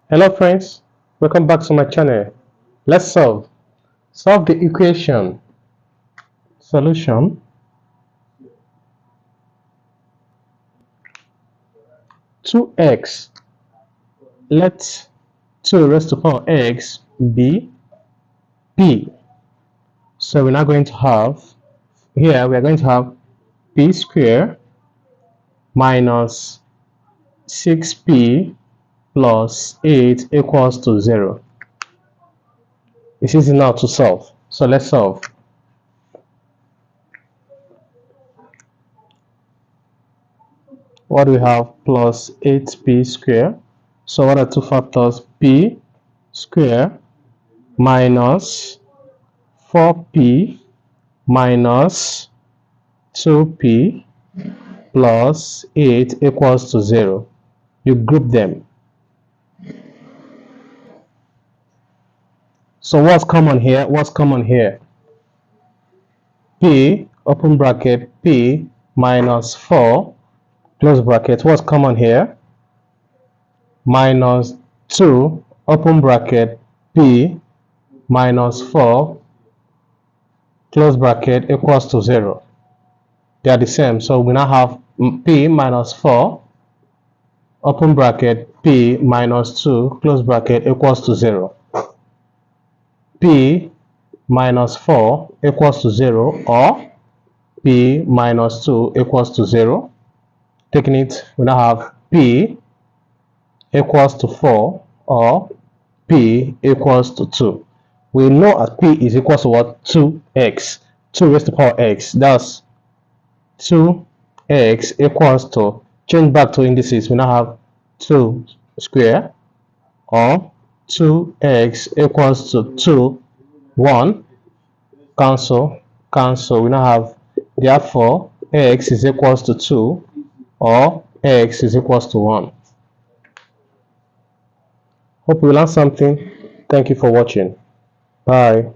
Hello friends, welcome back to my channel. Let's solve the equation. Solution: 2x. Let 2 raised to the power x be p. So we're now going to have, here we are going to have p squared minus 6p plus 8 equals to 0. It's easy now to solve. So let's solve. What do we have? Plus 8p squared. So what are two factors? P squared minus 4p minus 2p plus 8 equals to 0. You group them. So what's common here? What's common here? P, open bracket, p minus 4, close bracket. What's common here? Minus 2, open bracket, p minus 4, close bracket, equals to 0. They are the same. So we now have p minus 4, open bracket, p minus 2, close bracket, equals to 0. P minus 4 equals to 0, or p minus 2 equals to 0. Taking it, we now have p equals to 4 or p equals to 2. We know that p is equal to what? 2x. 2 raised to the power x. That's 2x equals to, change back to indices, we now have 2 square, or 2x equals to 2, 1, cancel, we now have, therefore x is equals to 2, or x is equals to 1. Hope you learned something. Thank you for watching. Bye.